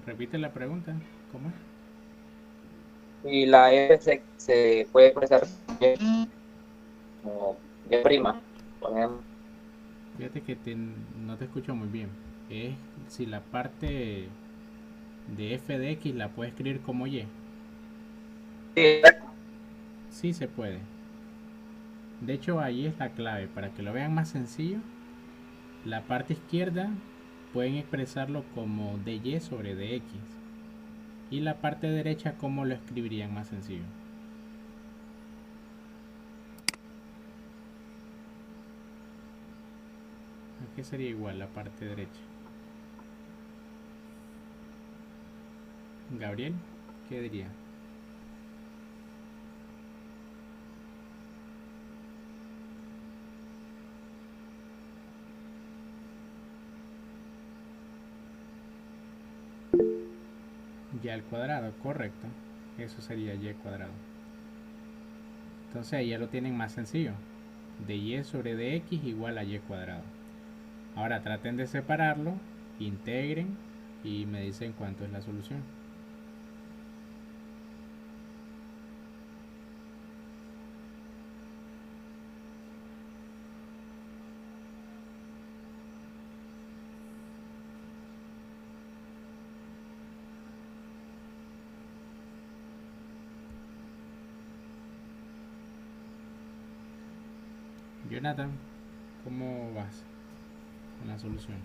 Repite la pregunta. ¿Cómo es? Y la f se puede expresar como y prima, por ejemplo. Fíjate que no te escucho muy bien. Es si la parte de f de x la puedes escribir como y. Sí, exacto. Sí se puede. De hecho, ahí es la clave. Para que lo vean más sencillo, la parte izquierda pueden expresarlo como dy sobre dx. Y la parte derecha, ¿cómo lo escribirían más sencillo? ¿A qué sería igual la parte derecha? Gabriel, ¿qué diría? Y al cuadrado, correcto. Eso sería y cuadrado. Entonces ahí ya lo tienen más sencillo. Dy sobre dx igual a y cuadrado. Ahora traten de separarlo, integren y me dicen cuánto es la solución. Jonathan, ¿cómo vas con la solución?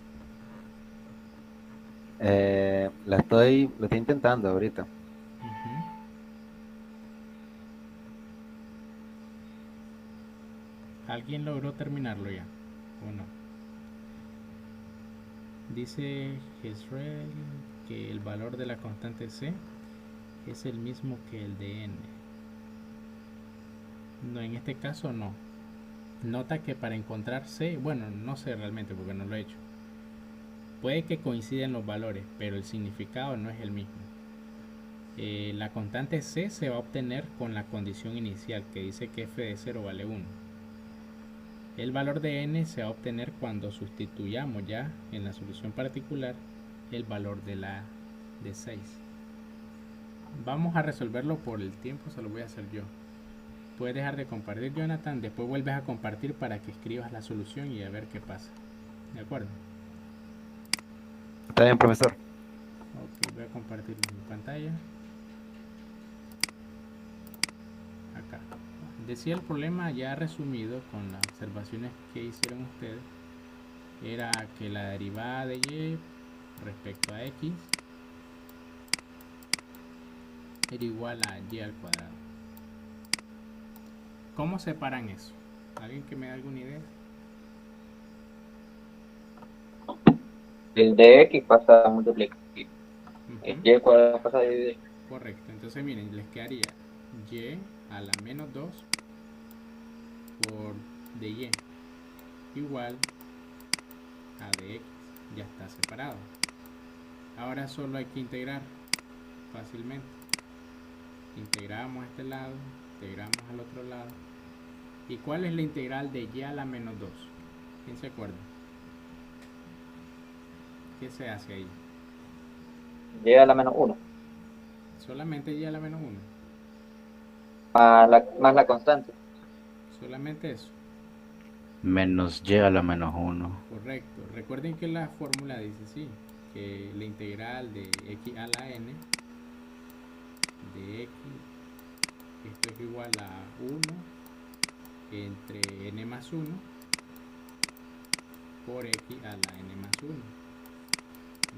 Lo estoy intentando ahorita. Ujú. ¿Alguien logró terminarlo ya? ¿O no? Dice Jezreel que el valor de la constante c es el mismo que el de n. No, en este caso no. Nota que para encontrar c, bueno, no sé realmente porque no lo he hecho. Puede que coinciden los valores, pero el significado no es el mismo. La constante c se va a obtener con la condición inicial que dice que f de 0 vale 1. El valor de n se va a obtener cuando sustituyamos ya en la solución particular el valor de la de 6. Vamos a resolverlo por el tiempo, se lo voy a hacer yo. Puedes dejar de compartir, Jonathan, después vuelves a compartir para que escribas la solución y a ver qué pasa. ¿De acuerdo? Está bien, profesor. Ok, voy a compartir mi pantalla. Acá. Decía el problema ya resumido con las observaciones que hicieron ustedes. Era que la derivada de y respecto a x era igual a y al cuadrado. ¿Cómo separan eso? ¿Alguien que me dé alguna idea? El de x pasa a multiplicar. El Ujú. y cuadrado pasa a dividir. Correcto. Entonces miren, les quedaría y a la menos 2 por dy igual a dx. Ya está separado. Ahora solo hay que integrar fácilmente. Integramos a este lado, integramos al otro lado. ¿Y cuál es la integral de y a la menos 2? ¿Quién se acuerda? ¿Qué se hace ahí? Y a la menos uno. Solamente y a la menos 1. Más la constante. Solamente eso. Menos y a la menos uno. Correcto. Recuerden que la fórmula dice así, que la integral de x a la n de x, esto es igual a 1 entre n más 1 por x a la n más 1,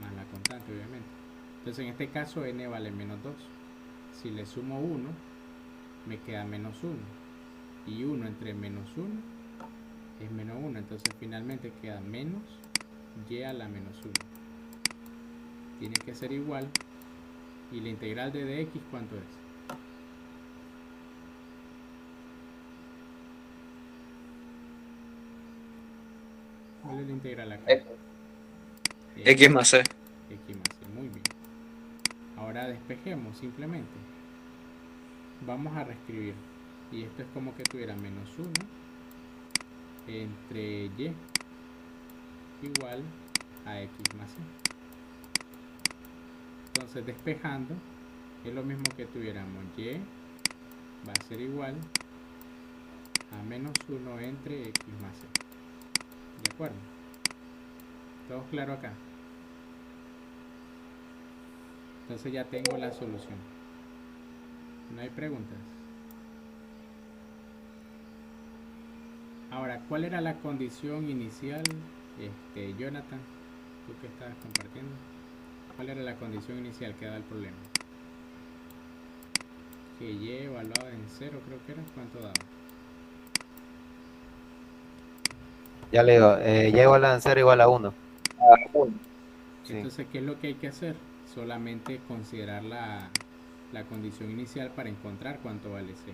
más la constante obviamente. Entonces en este caso n vale menos 2. Si le sumo 1, me queda menos 1. Y 1 entre menos 1 es menos 1. Entonces finalmente queda menos y a la menos 1. Tiene que ser igual. ¿Y la integral de dx cuánto es? ¿Cuál es la integral acá? X. X, X más C. x más c. Muy bien. Ahora despejemos simplemente. Vamos a reescribir. Y esto es como que tuviera menos 1 entre y igual a x más c. Entonces despejando es lo mismo que tuviéramos y va a ser igual a menos 1 entre x más c. ¿De acuerdo? ¿Todo claro acá? Entonces ya tengo la solución. ¿No hay preguntas? Ahora, ¿cuál era la condición inicial, Jonathan? Tú que estabas compartiendo. ¿Cuál era la condición inicial que daba el problema? Que y evaluado en 0 creo que era. ¿Cuánto daba? Ya le digo, y igual a 0 igual a 1. A 1. Sí. Entonces, ¿qué es lo que hay que hacer? Solamente considerar la condición inicial para encontrar cuánto vale c.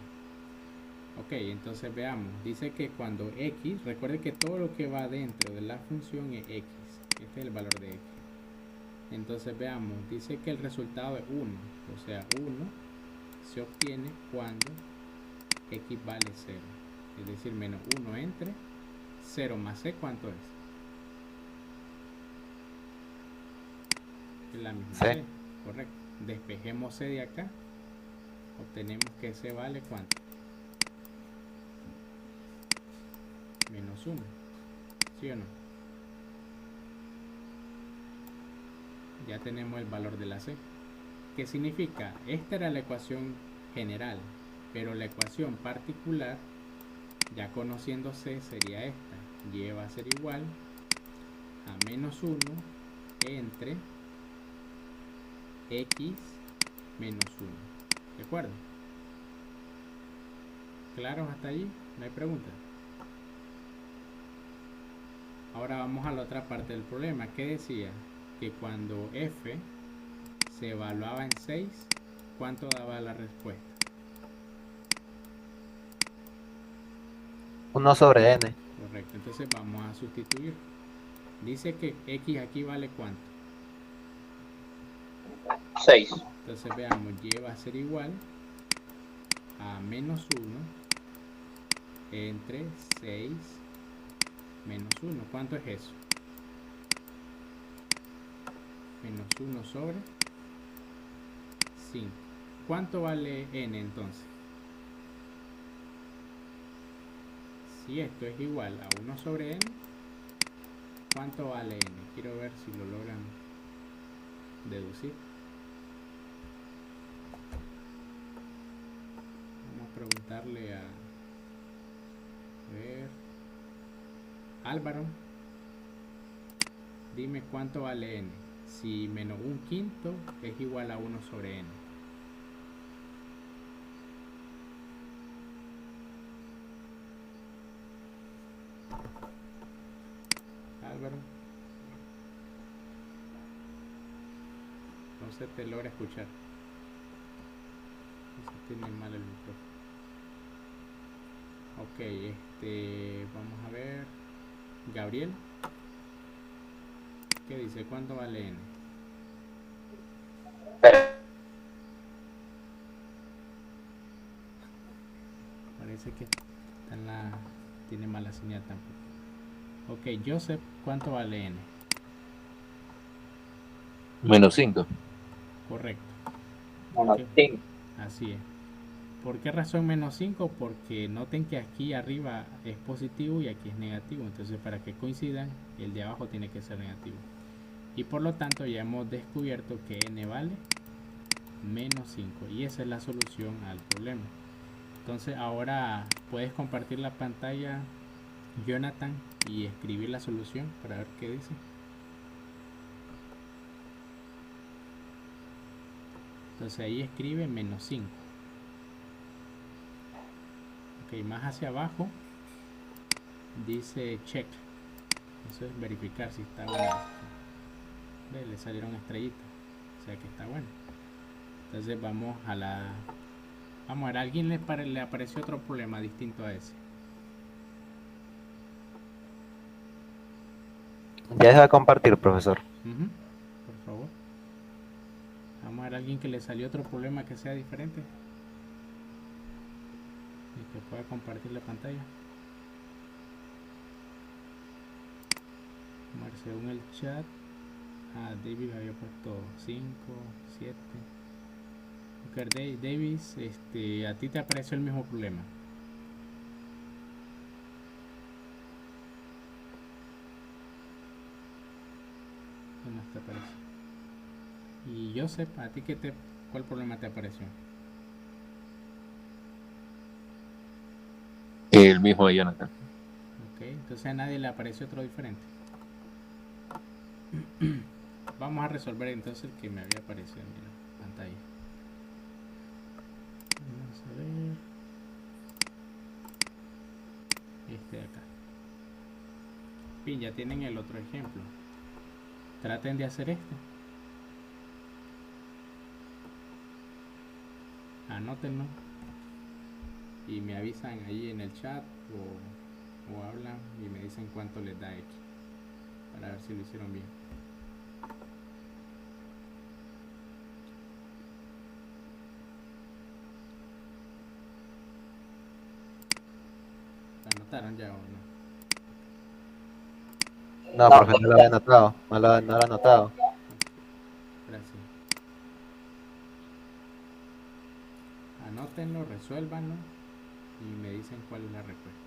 Ok, entonces veamos. Dice que cuando x, recuerde que todo lo que va dentro de la función es x. Este es el valor de x. Entonces veamos, dice que el resultado es 1. O sea, 1 se obtiene cuando x vale 0. Es decir, menos 1 entre 0 más c, ¿cuánto es? Es la misma C. c, correcto. Despejemos c de acá. Obtenemos que c vale ¿cuánto? Menos 1. ¿Sí o no? Ya tenemos el valor de la c. ¿Qué significa? Esta era la ecuación general, pero la ecuación particular, ya conociendo c, sería esta. Y va a ser igual a menos 1 entre x menos 1. ¿De acuerdo? ¿Claros hasta allí? ¿No hay preguntas? Ahora vamos a la otra parte del problema. ¿Qué decía? Que cuando f se evaluaba en 6, ¿cuánto daba la respuesta? 1 sobre n. Correcto, entonces vamos a sustituir. Dice que x aquí vale ¿cuánto? 6. Entonces veamos, y va a ser igual a menos 1 entre 6 menos 1. ¿Cuánto es eso? Menos 1 sobre 5. ¿Cuánto vale n entonces? Si esto es igual a 1 sobre n, ¿cuánto vale n? Quiero ver si lo logran deducir. Vamos a preguntarle a ver, Álvaro, dime cuánto vale n si menos 1/5 es igual a 1 sobre n. Álvaro, no se te logra escuchar. No se tiene mal el micrófono. Ok, vamos a ver. Gabriel, ¿qué dice? ¿Cuánto vale n? Parece que tiene mala señal tampoco. Ok, Joseph, ¿cuánto vale n? Menos 5. Correcto. Menos Ok. 5. Así es. ¿Por qué razón menos 5? Porque noten que aquí arriba es positivo y aquí es negativo. Entonces, para que coincidan, el de abajo tiene que ser negativo. Y por lo tanto, ya hemos descubierto que n vale menos 5. Y esa es la solución al problema. Entonces, ahora puedes compartir la pantalla, Jonathan, y escribir la solución para ver qué dice. Entonces, ahí escribe menos 5. Ok, más hacia abajo dice check. Eso es verificar si está bueno. ¿Ve? Le salieron estrellitas, o sea que está bueno. Entonces vamos a ver, ¿a alguien le apareció otro problema distinto a ese? Ya deja de compartir, profesor. Por favor. Vamos a ver a alguien que le salió otro problema que sea diferente y que pueda compartir la pantalla. Vamos a ver, según el chat David había puesto 5, 7. Ok, Davis, a ti te apareció el mismo problema. ¿Qué más te apareció? Y Joseph, ¿a ti cuál problema te apareció? El mismo de Jonathan. Ok, entonces a nadie le apareció otro diferente. Vamos a resolver entonces el que me había aparecido en la pantalla. Vamos a ver. Este de acá. Bien, ya tienen el otro ejemplo. Traten de hacer este. Anótenlo. Y me avisan ahí en el chat o hablan y me dicen cuánto les da X. Para ver si lo hicieron bien. ¿Lo anotaron ya o no? No, profe, no lo había anotado. No lo he anotado. Gracias. Anótenlo, resuélvanlo y me dicen cuál es la respuesta.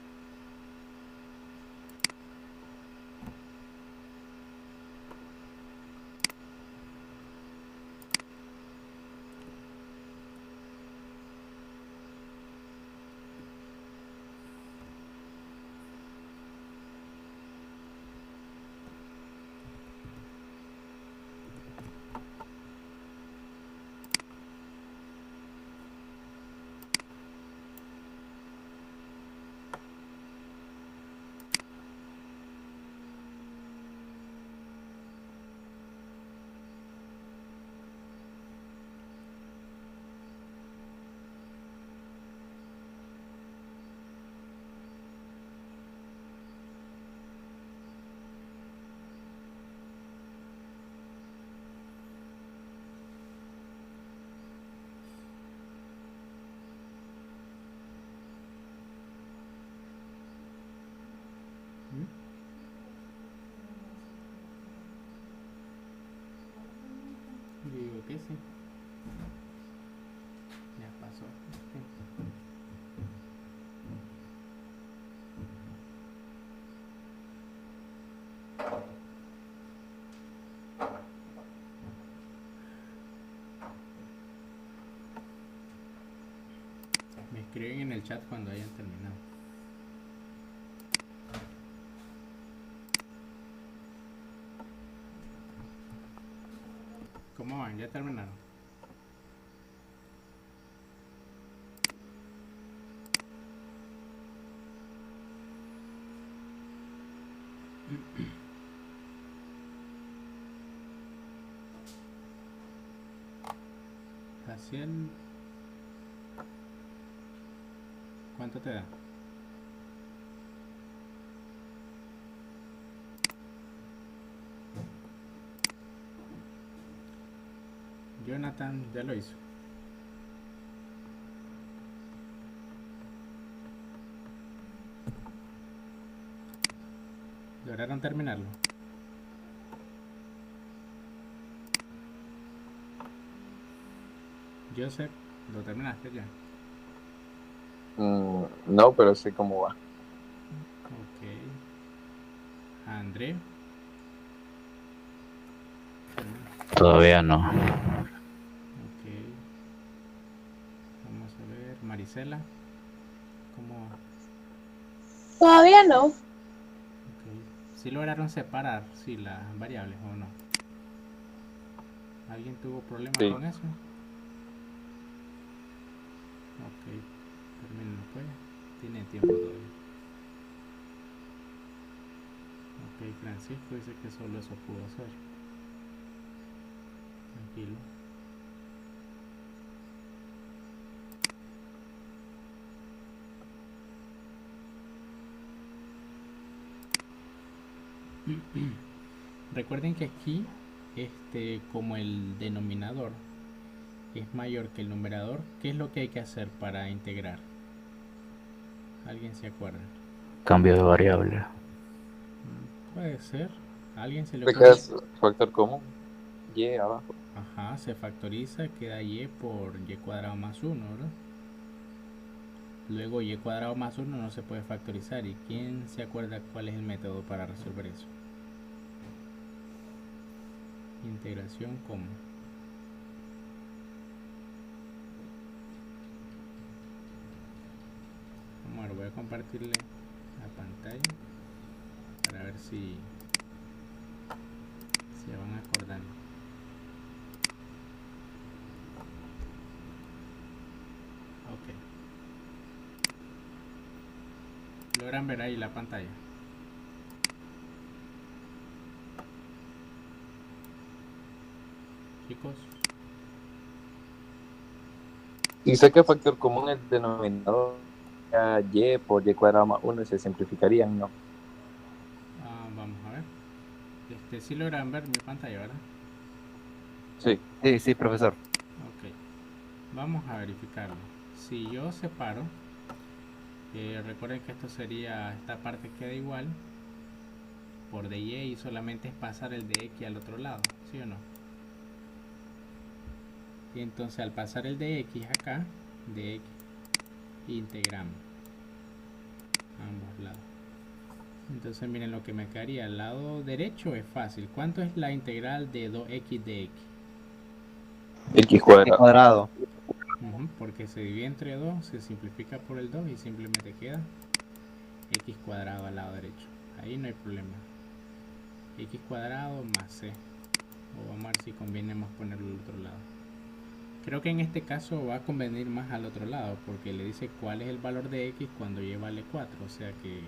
Digo que sí. Ya pasó. Me escriben en el chat cuando hayan terminado. ¿Cómo van? ¿Ya terminaron? Jaciel, ¿cuánto te da? Jonathan ya lo hizo. ¿Lograron terminarlo? Joseph, ¿lo terminaste ya? No, pero sé cómo va. Ok. André. Todavía no. Ok. Vamos a ver. Marisela. ¿Cómo va? Todavía no. Ok. ¿Sí lograron separar las variables o no? ¿Alguien tuvo problemas Sí. con eso? Ok. Terminen pues. Tienen tiempo todavía. Ok, Francisco dice que solo eso pudo hacer. Tranquilo. Recuerden que aquí, como el denominador es mayor que el numerador, ¿qué es lo que hay que hacer para integrar? ¿Alguien se acuerda? Cambio de variable. Puede ser. ¿A alguien se le ¿Te ocurre? quedas factor común? Y abajo. Ajá, se factoriza, queda y por y cuadrado más 1, ¿verdad? Luego y cuadrado más 1 no se puede factorizar. ¿Y quién se acuerda cuál es el método para resolver eso? Integración como. Vamos a ver, voy a compartirle la pantalla para ver si se van acordando. Ok. ¿Logran ver ahí la pantalla? Chicos. Y sé que factor común es denominador y por y cuadrado más 1 se simplificarían, ¿no? Vamos a ver. Sí logran ver mi pantalla, ¿verdad? Sí. Sí, sí, profesor. Ok. Vamos a verificarlo. Si yo separo, recuerden que esto sería, esta parte queda igual por dy y solamente es pasar el de x al otro lado, ¿sí o no? Y entonces al pasar el de x acá, de x, integramos ambos lados. Entonces miren lo que me quedaría. Al lado derecho es fácil. ¿Cuánto es la integral de 2x de x? X X cuadrado. cuadrado. Porque se divide entre 2, se simplifica por el 2 y simplemente queda x cuadrado al lado derecho. Ahí no hay problema. X cuadrado más c. O vamos a ver si conviene más ponerlo al otro lado. Creo que en este caso va a convenir más al otro lado, porque le dice cuál es el valor de x cuando y vale 4, o sea que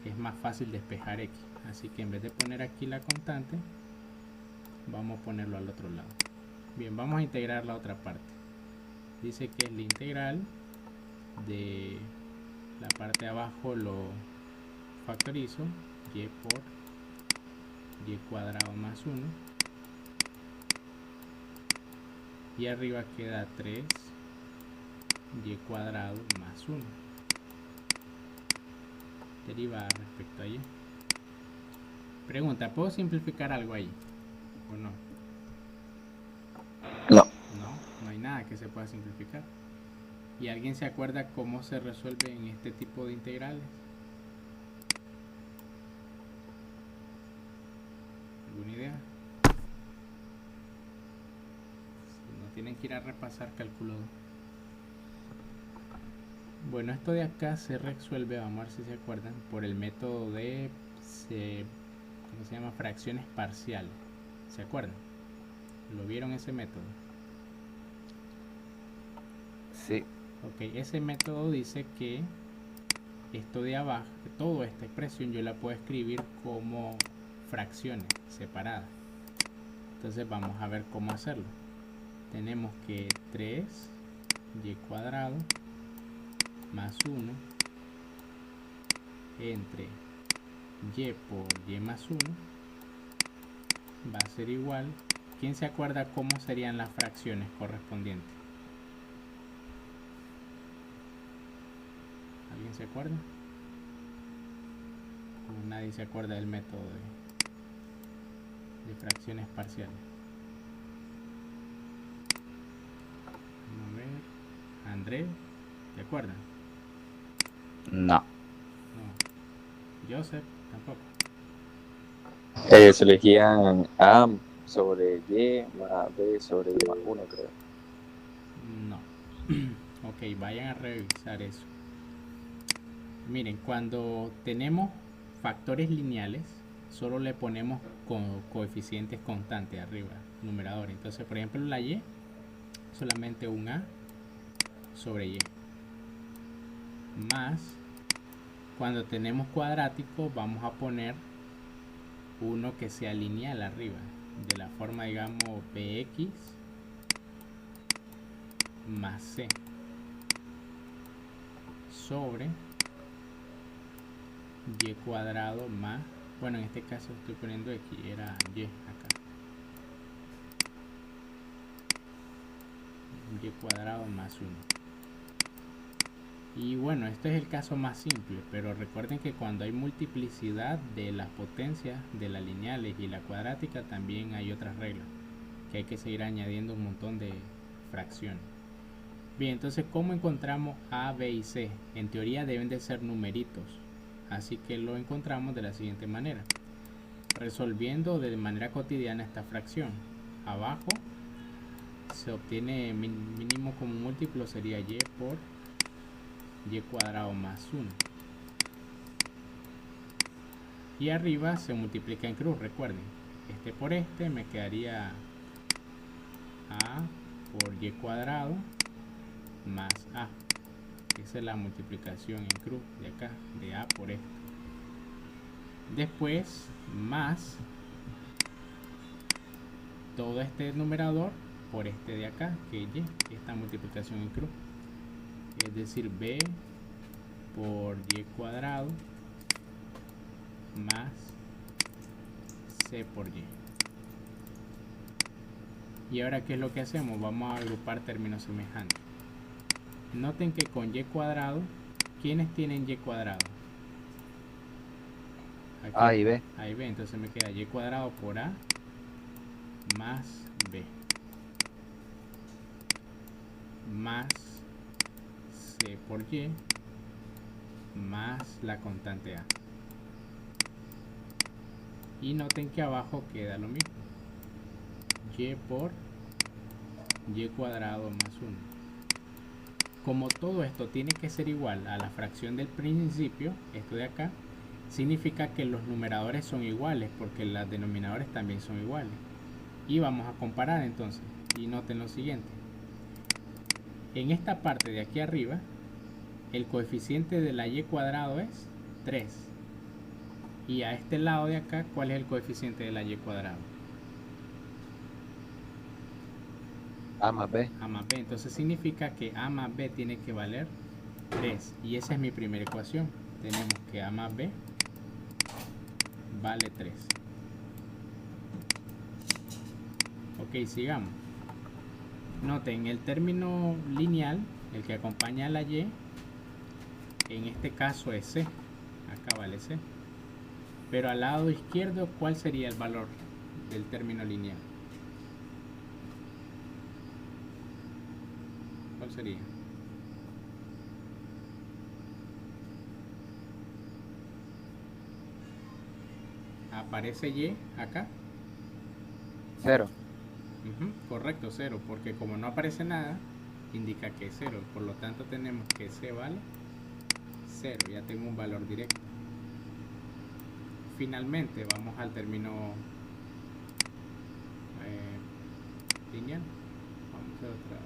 es más fácil despejar x. Así que en vez de poner aquí la constante, vamos a ponerlo al otro lado. Bien, vamos a integrar la otra parte. Dice que es la integral de la parte de abajo, lo factorizo, y por y cuadrado más 1. Y arriba queda 3 y cuadrado más 1. Deriva respecto a y. Pregunta, ¿puedo simplificar algo ahí? ¿O no? No. No hay nada que se pueda simplificar. ¿Y alguien se acuerda cómo se resuelve en este tipo de integrales? ¿Alguna idea? Si no, tienen que ir a repasar cálculo. Bueno, esto de acá se resuelve, vamos a ver si se acuerdan, por el método de, ¿cómo se llama? Fracciones parciales. ¿Se acuerdan? ¿Lo vieron ese método? Sí. Ok, ese método dice que esto de abajo, toda esta expresión yo la puedo escribir como fracciones separadas. Entonces vamos a ver cómo hacerlo. Tenemos que 3 y cuadrado más 1 entre y por y más 1 va a ser igual. ¿Quién se acuerda cómo serían las fracciones correspondientes? ¿Alguien se acuerda? O nadie se acuerda del método de fracciones parciales. Vamos a ver. André, ¿te acuerdas? No. No. Joseph, tampoco. Se elegían A sobre Y más B sobre Y más 1, creo. No. Ok, vayan a revisar eso. Miren, cuando tenemos factores lineales, solo le ponemos con coeficientes constantes arriba, numerador. Entonces, por ejemplo, la y, solamente un a sobre y. Más, cuando tenemos cuadrático, vamos a poner uno que sea lineal arriba, de la forma, digamos, bx más c sobre y cuadrado más, bueno, en este caso estoy poniendo x, era y acá, y cuadrado más 1. Y bueno, este es el caso más simple, pero recuerden que cuando hay multiplicidad de las potencias de las lineales y la cuadrática también hay otras reglas. que hay que seguir añadiendo un montón de fracciones. Bien, entonces, ¿cómo encontramos A, B y C? En teoría deben de ser numeritos, así que lo encontramos de la siguiente manera. Resolviendo de manera cotidiana esta fracción. Abajo se obtiene mínimo común múltiplo, sería y por y cuadrado más 1. Y arriba se multiplica en cruz, recuerden. Este por este me quedaría A por y cuadrado más A. Esa es la multiplicación en cruz de acá, de A por este. Después más todo este numerador por este de acá, que es y, esta multiplicación en cruz. Es decir, B por y cuadrado más C por y. Y ahora, ¿qué es lo que hacemos? Vamos a agrupar términos semejantes. Noten que con y cuadrado, ¿quiénes tienen y cuadrado? Aquí, A y B. A y B, entonces me queda y cuadrado por A más B más C por y más la constante A. Y noten que abajo queda lo mismo, y por y cuadrado más 1. Como todo esto tiene que ser igual a la fracción del principio, esto de acá, significa que los numeradores son iguales, porque los denominadores también son iguales. Y vamos a comparar entonces, y noten lo siguiente. En esta parte de aquí arriba, el coeficiente de la y cuadrado es 3. Y a este lado de acá, ¿cuál es el coeficiente de la y cuadrado? A más B. A más B. Entonces significa que A más B tiene que valer 3. Y esa es mi primera ecuación. Tenemos que A más B vale 3. Ok, sigamos. Noten, el término lineal, el que acompaña a la y, en este caso es C. Acá vale C. Pero al lado izquierdo, ¿cuál sería el valor del término lineal? ¿Cuál sería? Aparece y acá. 0. Correcto, 0, porque como no aparece nada, indica que es 0. Por lo tanto tenemos que C vale 0. Ya tengo un valor directo. Finalmente vamos al término lineal. Vamos a hacer otra.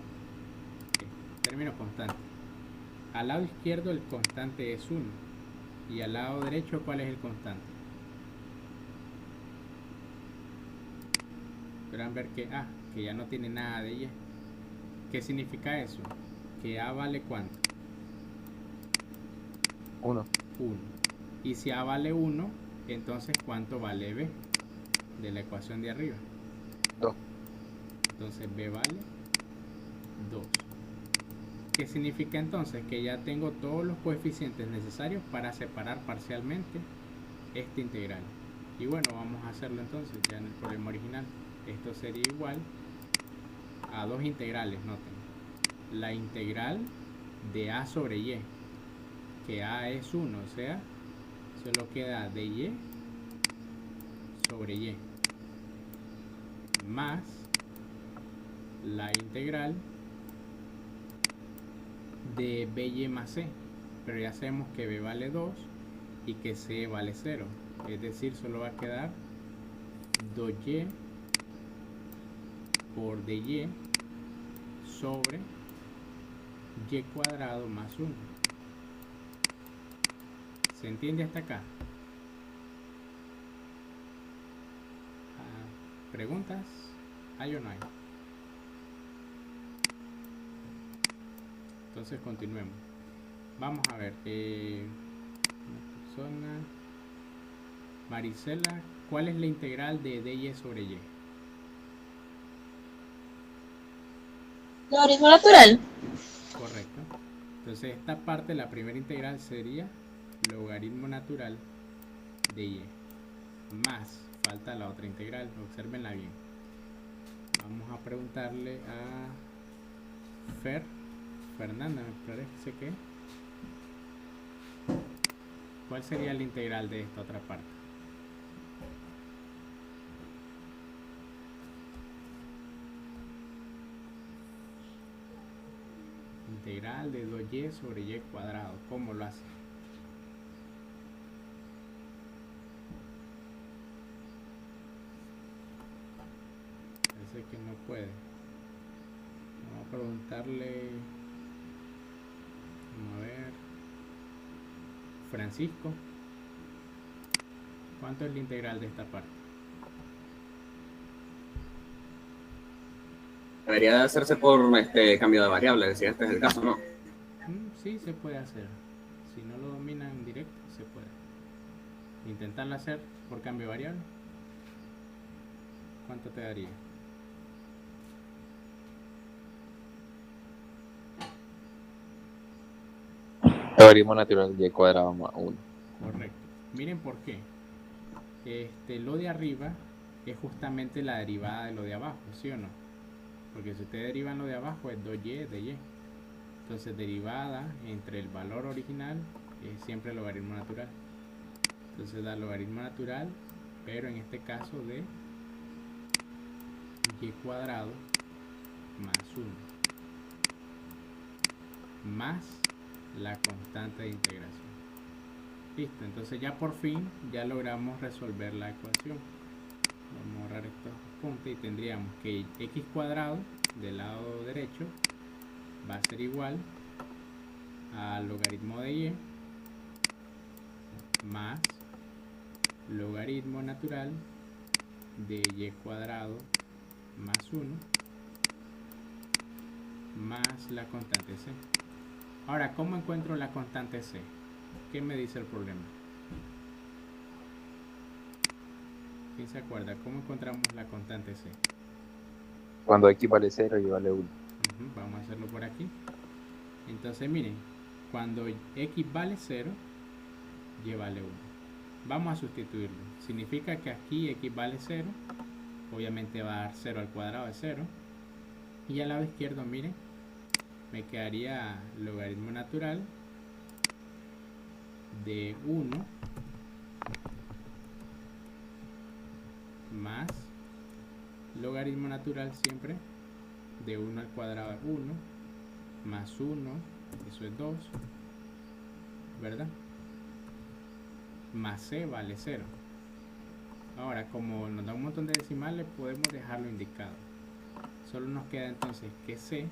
Término constante. Al lado izquierdo el constante es 1. Y al lado derecho, ¿cuál es el constante? Podrán ver que que ya no tiene nada de y. ¿Qué significa eso? Que A vale ¿cuánto? 1. 1. Y si A vale 1, entonces ¿cuánto vale B? De la ecuación de arriba. 2. Entonces B vale 2. ¿Qué significa entonces? Que ya tengo todos los coeficientes necesarios para separar parcialmente este integral. Y bueno, vamos a hacerlo entonces ya en el problema original. Esto sería igual a dos integrales, noten. La integral de A sobre Y, que A es 1, o sea, solo queda de Y sobre Y, más la integral de BY más C, pero ya sabemos que B vale 2 y que C vale 0, es decir, solo va a quedar 2y por dy sobre y cuadrado más 1. ¿Se entiende hasta acá? ¿Preguntas? ¿Hay o no hay? Entonces continuemos. Vamos a ver. Una persona. Marisela, ¿cuál es la integral de dy sobre y? Logaritmo natural. Correcto. Entonces esta parte, la primera integral sería logaritmo natural de y. Más, falta la otra integral, obsérvenla bien. Vamos a preguntarle a Fernanda, me parece que. ¿Cuál sería el integral de esta otra parte? Integral de 2y sobre y cuadrado. ¿Cómo lo hace? Parece que no puede. Vamos a preguntarle. Vamos a ver. Francisco. ¿Cuánto es la integral de esta parte? Debería de hacerse por cambio de variable, si este es el caso, ¿no? Sí, se puede hacer. Si no lo dominan en directo, se puede. Intentarlo hacer por cambio de variable. ¿Cuánto te daría? Logaritmo natural de y cuadrado más 1. Correcto. Miren por qué. Lo de arriba es justamente la derivada de lo de abajo, ¿sí o no? Porque si ustedes derivan lo de abajo es 2y de y. Entonces derivada entre el valor original es siempre el logaritmo natural. Entonces da logaritmo natural, pero en este caso de y cuadrado más 1 más la constante de integración. Listo, entonces ya por fin ya logramos resolver la ecuación. Vamos a borrar estos puntos y tendríamos que x cuadrado del lado derecho va a ser igual al logaritmo de y más logaritmo natural de y cuadrado más 1 más la constante c. Ahora, ¿cómo encuentro la constante c? ¿Qué me dice el problema? ¿Quién se acuerda? ¿Cómo encontramos la constante c? Cuando x vale 0 y vale 1. Vamos a hacerlo por aquí. Entonces miren, cuando x vale 0, y vale 1. Vamos a sustituirlo. Significa que aquí x vale 0, obviamente va a dar 0 al cuadrado de 0. Y al lado izquierdo, miren, me quedaría logaritmo natural de 1 más logaritmo natural siempre de 1 al cuadrado de 1 más 1, eso es 2, ¿verdad? Más c vale 0. Ahora, como nos da un montón de decimales, podemos dejarlo indicado. Solo nos queda entonces que c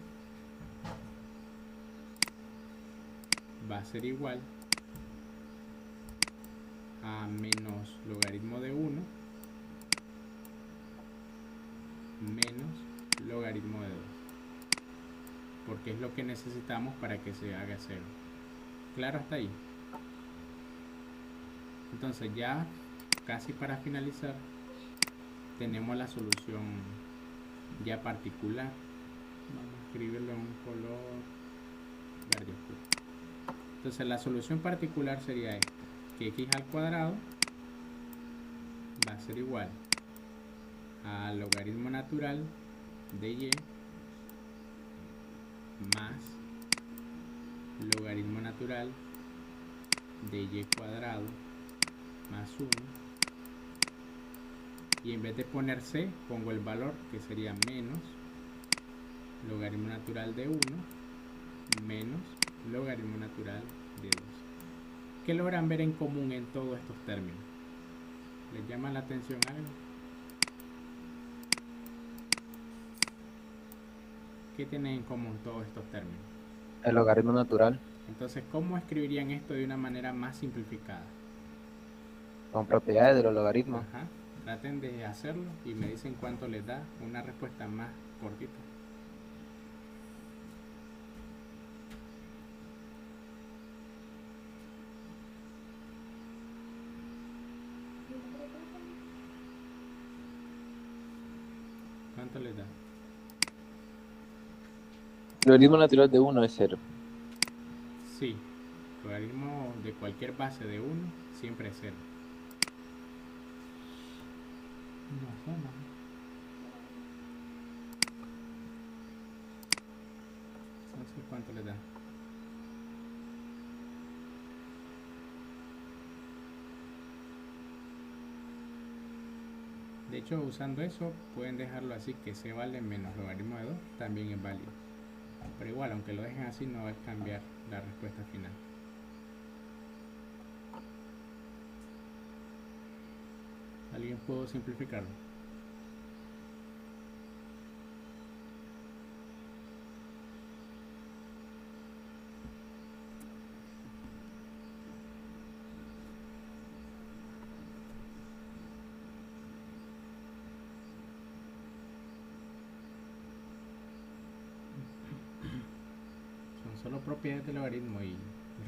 va a ser igual a menos logaritmo de 1 menos logaritmo de 2, porque es lo que necesitamos para que se haga 0. ¿Claro hasta ahí? Entonces ya casi para finalizar tenemos la solución ya particular. Vamos a escribirlo en un color verde oscuro. Entonces la solución particular sería esta, que x al cuadrado va a ser igual al logaritmo natural de y más logaritmo natural de y cuadrado más 1, y en vez de poner c pongo el valor que sería menos logaritmo natural de 1 menos logaritmo natural de 2. ¿Qué logran ver en común en todos estos términos? ¿Les llama la atención algo? ¿Qué tienen en común todos estos términos? El logaritmo natural Entonces, ¿cómo escribirían esto de una manera más simplificada? con propiedades de los logaritmos. Ajá. Traten de hacerlo y me dicen cuánto les da una respuesta más cortita. ¿Cuánto les da? El logaritmo natural de 1 es 0. Sí, logaritmo de cualquier base de 1 siempre es 0. No sé, no. cuánto les da. De hecho, usando eso, pueden dejarlo así, que c vale menos logaritmo de 2, también es válido. Pero igual, aunque lo dejen así, no va a cambiar la respuesta final. ¿Alguien pudo simplificarlo? Son solo propiedades del logaritmo y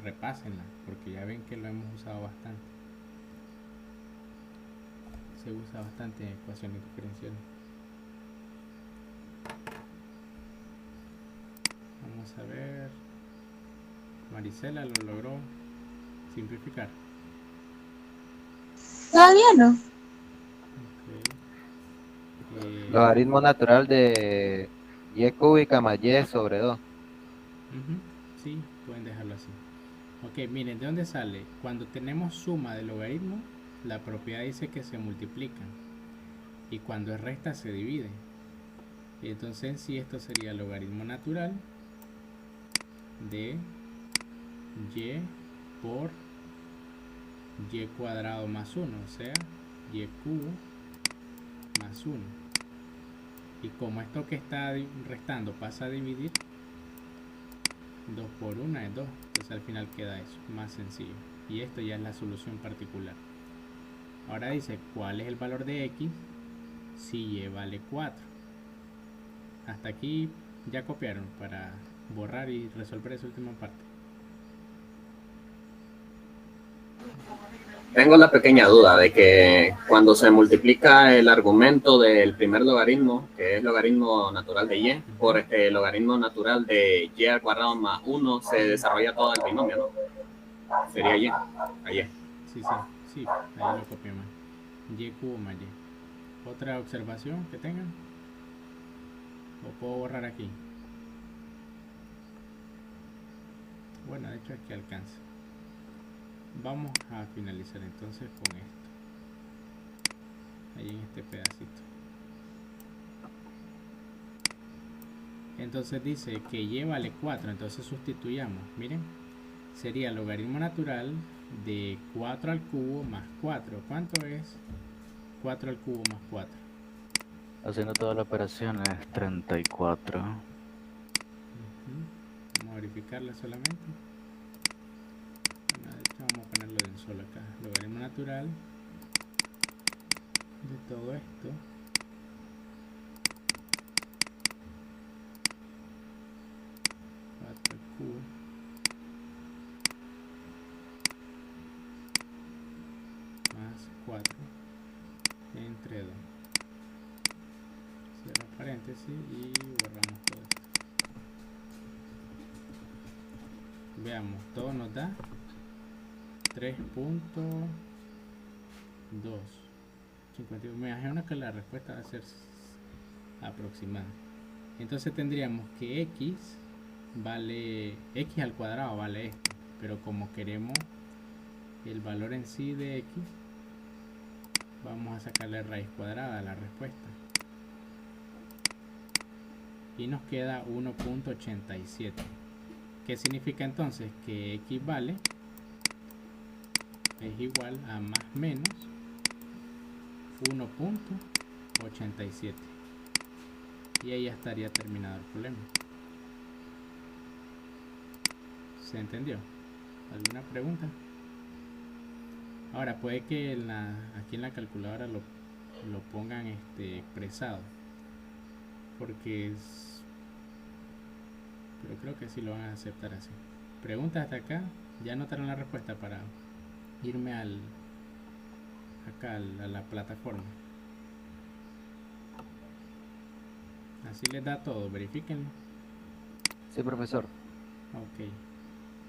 repásenla, porque ya ven que lo hemos usado bastante. Se usa bastante en ecuaciones diferenciales. Vamos a ver. Marisela lo logró simplificar. Todavía no. Ok. Logaritmo natural de y cúbica más y sobre 2. Sí, pueden dejarlo así. Ok, miren, ¿de dónde sale? Cuando tenemos suma de logaritmo, la propiedad dice que se multiplican. Y cuando es resta, se divide. Y entonces, si esto sería logaritmo natural de y por y cuadrado más 1, o sea, y cubo más 1. Y como esto que está restando pasa a dividir, 2 por 1 es 2. Entonces al final queda eso, más sencillo. Y esto ya es la solución particular. Ahora dice, ¿cuál es el valor de x si y vale 4? Hasta aquí ya copiaron para borrar y resolver esa última parte. Tengo la pequeña duda de que cuando se multiplica el argumento del primer logaritmo, que es logaritmo natural de y, por logaritmo natural de y al cuadrado más 1, se desarrolla todo el binomio, ¿no? Sería y. Ahí es. Sí, ahí lo copié mal. Y cubo más y. ¿Otra observación que tengan? ¿O puedo borrar aquí? Bueno, de hecho aquí alcanza. Vamos a finalizar entonces con esto. Ahí en este pedacito. Entonces dice que y vale 4. Entonces sustituyamos. Miren. Sería logaritmo natural de 4 al cubo más 4. ¿Cuánto es 4 al cubo más 4? Haciendo toda la operación es 34. Vamos a verificarla solamente. Bueno, de hecho vamos a ponerlo de un solo acá. Logaritmo natural de todo esto. Al cubo más 4 entre 2. Cierro paréntesis y borramos todo esto. Veamos, todo nos da 3.2. 51. Me imagino que la respuesta va a ser aproximada. Entonces tendríamos que x vale x al cuadrado vale esto, pero como queremos el valor en sí de x, vamos a sacarle raíz cuadrada a la respuesta y nos queda 1.87. ¿Qué significa entonces? Que x vale es igual a más menos 1.87 y ahí ya estaría terminado el problema. ¿Se entendió? ¿Alguna pregunta? Ahora puede que aquí en la calculadora lo pongan expresado, porque pero creo que sí lo van a aceptar así. Preguntas hasta acá. Ya anotaron la respuesta para irme acá a la plataforma. Así les da todo, verifíquenlo. Sí, profesor. Ok.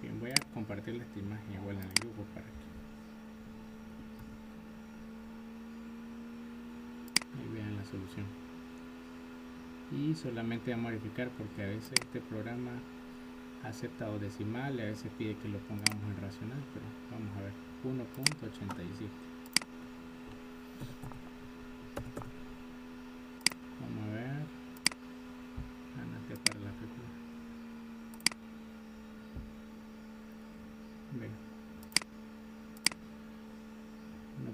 Bien, voy a compartirles esta imagen igual en el grupo para que ahí vean la solución. Y solamente vamos a verificar porque a veces este programa acepta dos decimales, a veces pide que lo pongamos en racional, pero vamos a ver, 1.87. Vamos a ver, andate para la calculadora. Venga.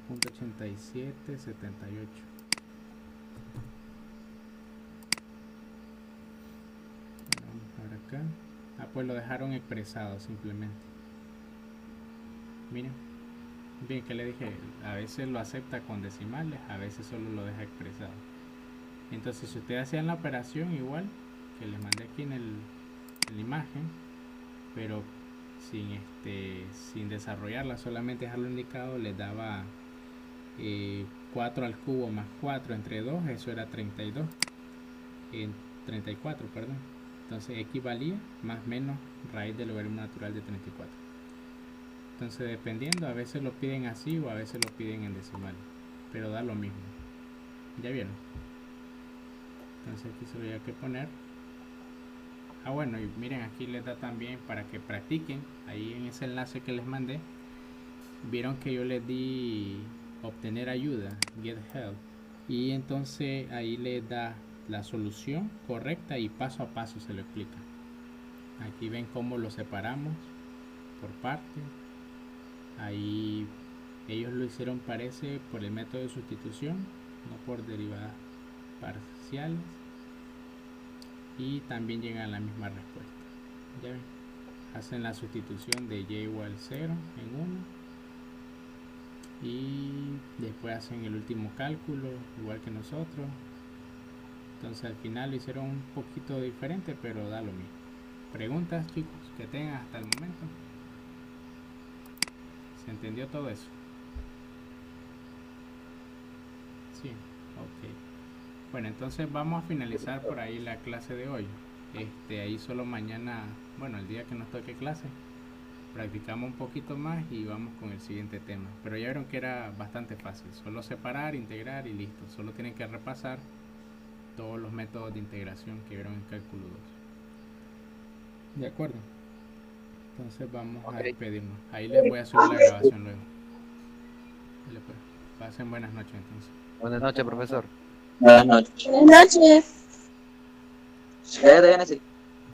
1.8778. Vamos a ver acá. Ah, pues lo dejaron expresado simplemente. Miren. Bien, que le dije, a veces lo acepta con decimales, a veces solo lo deja expresado. Entonces, si ustedes hacían la operación igual que les mandé aquí en la imagen, pero sin desarrollarla, solamente dejarlo indicado, les daba 4 al cubo más 4 entre 2, eso era 32, 34, perdón. Entonces equivalía más o menos raíz del logaritmo natural de 34. Entonces, dependiendo, a veces lo piden así o a veces lo piden en decimal, pero da lo mismo. ¿Ya vieron? Entonces aquí se lo voy a que poner. Ah, bueno, y miren, aquí les da también para que practiquen. Ahí en ese enlace que les mandé, vieron que yo les di obtener ayuda, get help, y entonces ahí les da la solución correcta y paso a paso se lo explica. Aquí ven cómo lo separamos por parte. Ahí ellos lo hicieron, parece, por el método de sustitución, no por derivadas parciales, y también llegan a la misma respuesta. Ya ven, hacen la sustitución de y igual 0 en 1 y después hacen el último cálculo igual que nosotros. Entonces al final lo hicieron un poquito diferente, pero da lo mismo. ¿Preguntas, chicos, que tengan hasta el momento? ¿Se entendió todo eso? Sí, ok. Bueno, entonces vamos a finalizar por ahí la clase de hoy. Ahí solo mañana, bueno, el día que nos toque clase, practicamos un poquito más y vamos con el siguiente tema. Pero ya vieron que era bastante fácil, solo separar, integrar y listo. Solo tienen que repasar todos los métodos de integración que vieron en cálculo 2. ¿De acuerdo? Entonces vamos a despedirnos. Ahí les voy a subir la grabación luego. Dale, pues. Pasen buenas noches entonces. Buenas noches, profesor. Buenas noches. Buenas noches. Quédate, Genesis.